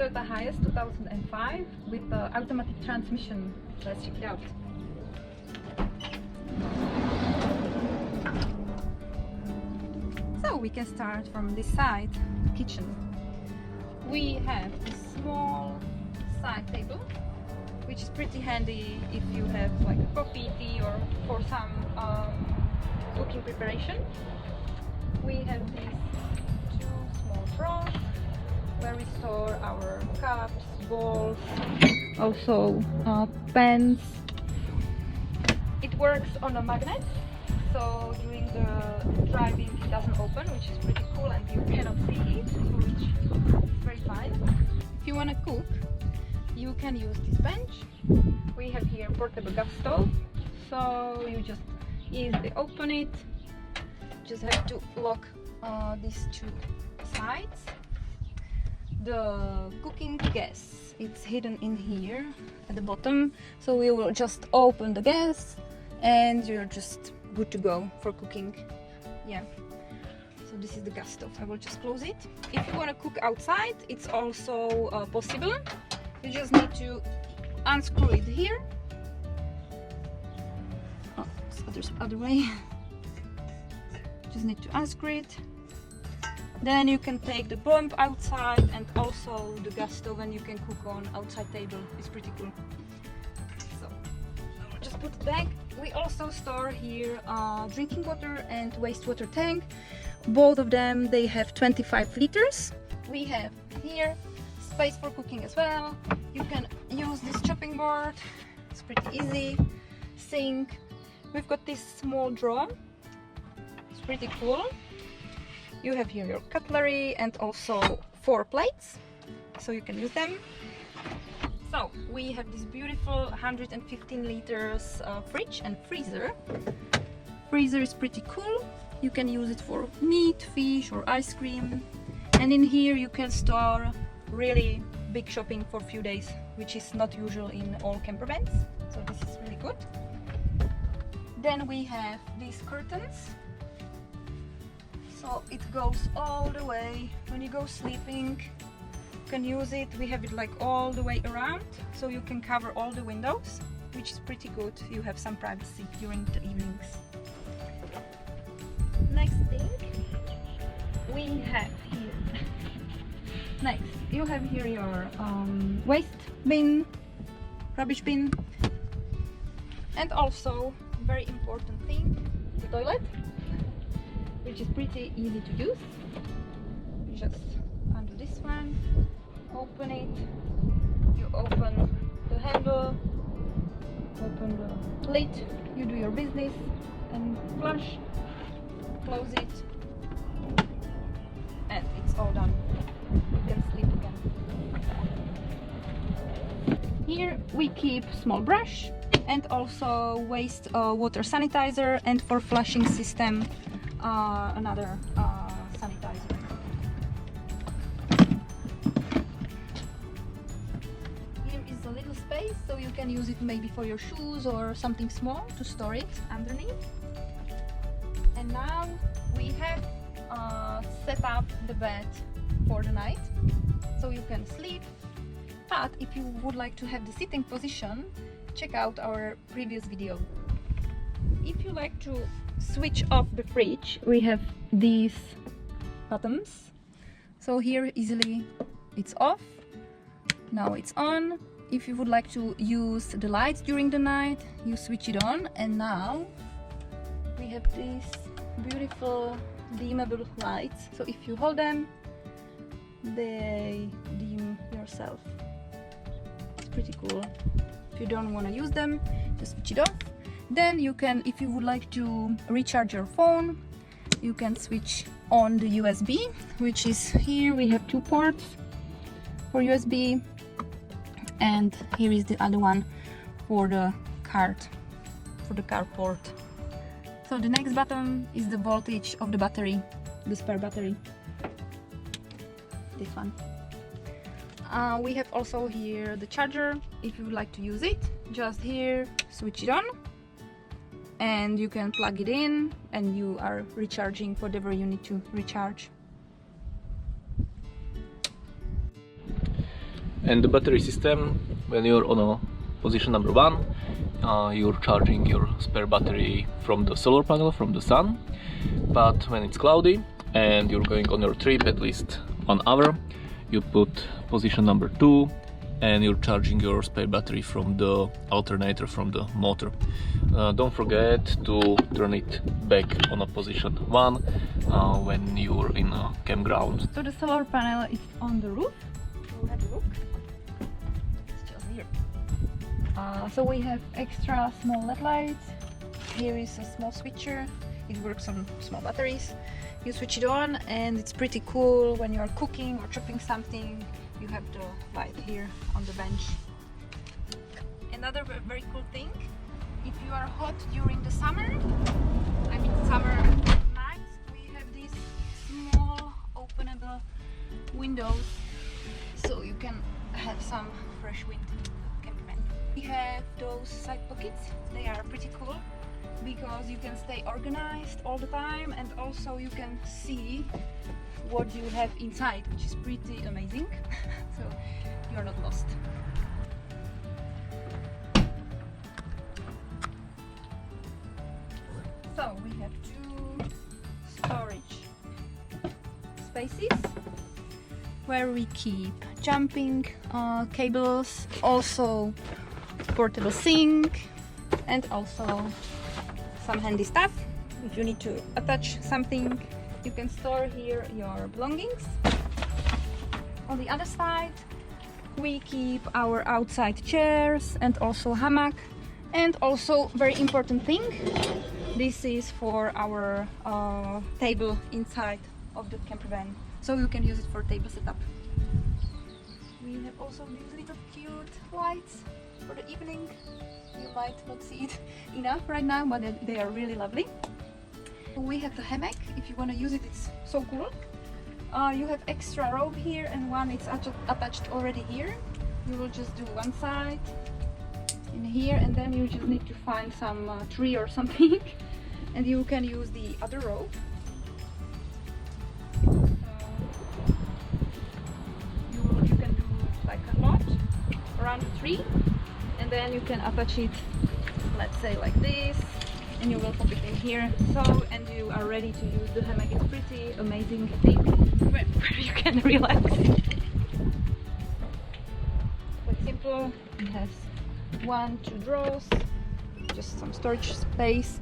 Toyota Hiace 2005 with the automatic transmission. Let's check it out. So we can start from this side, kitchen. We have a small side table, which is pretty handy if you have like a coffee, tea, or for some cooking preparation. We have these two small drawers where we store our cups, bowls, also pans. It works on a magnet, so during the driving it doesn't open, which is pretty cool, and you cannot see it, which is very fine. If you want to cook, you can use this bench. We have here portable gas stove, so you just easily open it. Just have to lock these two sides. The cooking gas, it's hidden in here at the bottom, so we will just open the gas and you're just good to go for cooking. Yeah, so this is the gas stove. I will just close it. If you want to cook outside, it's also possible. You just need to unscrew it here. Oh, it's other way. Just need to unscrew it. Then you can take the bump outside and also the gas stove, and you can cook on outside table. It's pretty cool. So just put it back. We also store here drinking water and wastewater tank. Both of them, they have 25 liters. We have here space for cooking as well. You can use this chopping board. It's pretty easy. Sink. We've got this small drawer. It's pretty cool. You have here your cutlery and also 4 plates, so you can use them. So we have this beautiful 115 liters fridge and freezer. Freezer is pretty cool. You can use it for meat, fish, or ice cream. And in here you can store really big shopping for a few days, which is not usual in all camper vans. So this is really good. Then we have these curtains. So it goes all the way. When you go sleeping, you can use it. We have it like all the way around, so you can cover all the windows, which is pretty good. You have some privacy during the evenings. Next thing we have here. Next, you have here your waste bin, rubbish bin, and also very important thing, the toilet, which is pretty easy to use. You just undo this one, open it, you open the handle, open the lid, you do your business and flush, close it, and it's all done. You can sleep again. Here we keep small brush and also waste water sanitizer, and for flushing system another sanitizer. Here is a little space, so you can use it maybe for your shoes or something small to store it underneath. And now we have set up the bed for the night, so you can sleep. But if you would like to have the sitting position, check out our previous video. If you like to switch off the fridge, we have these buttons. So here easily it's off, now it's on. If you would like to use the lights during the night, you switch it on, and now we have these beautiful dimmable lights. So if you hold them, they dim yourself. It's pretty cool. If you don't want to use them, just switch it off. Then you can, if you would like to recharge your phone, you can switch on the USB, which is here. We have 2 ports for USB, and here is the other one for the car port. So the next button is the voltage of the battery, the spare battery, this one. We have also here the charger. If you would like to use it, just here switch it on, and you can plug it in and you are recharging whatever you need to recharge. And the battery system, when you're on a position number 1, you're charging your spare battery from the solar panel, from the sun. But when it's cloudy and you're going on your trip at least 1 hour, you put position number 2 and you're charging your spare battery from the alternator, from the motor. Don't forget to turn it back on a position 1 when you're in a campground. So the solar panel is on the roof. We'll have a look. It's just here. So we have extra small LED lights. Here is a small switcher. It works on small batteries. You switch it on and it's pretty cool when you're cooking or chopping something. You have the light here on the bench. Another very cool thing, if you are hot during the summer, I mean summer nights, we have these small openable windows so you can have some fresh wind. We have those side pockets. They are pretty cool because you can stay organized all the time and also you can see what you have inside, which is pretty amazing. So you're not lost. So we have 2 storage spaces where we keep jumping cables, also portable sink, and also some handy stuff. If you need to attach something, you can store here your belongings. On the other side, we keep our outside chairs and also hammock. And also, very important thing, this is for our table inside of the camper van. So you can use it for table setup. We have also these little cute lights for the evening. You might not see it enough right now, but they are really lovely. We have the hammock. If you want to use it, it's so cool. You have extra rope here and one is attached already here. You will just do one side in here and then you just need to find some tree or something and you can use the other rope. You can do like a knot around the tree and then you can attach it, let's say like this, and you will pop it in here. So, and you are ready to use the hammock. It's pretty amazing thing where you can relax. Quite simple. It has 1, 2 drawers, just some storage space.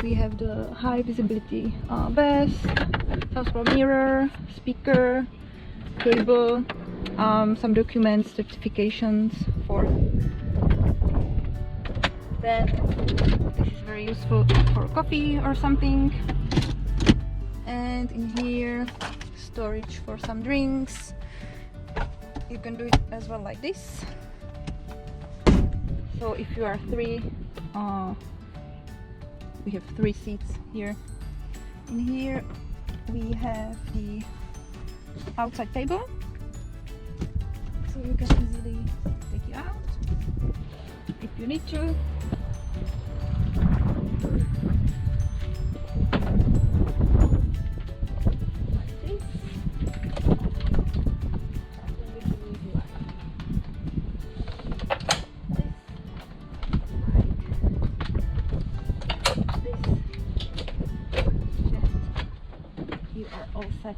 We have the high visibility vest, some small mirror, speaker, cable, some documents, certifications for. Then this is very useful for coffee or something. And in here, storage for some drinks. You can do it as well like this. So if you are 3, we have 3 seats here. In here we have the outside table, so you can easily take it out if you need to. You are all set.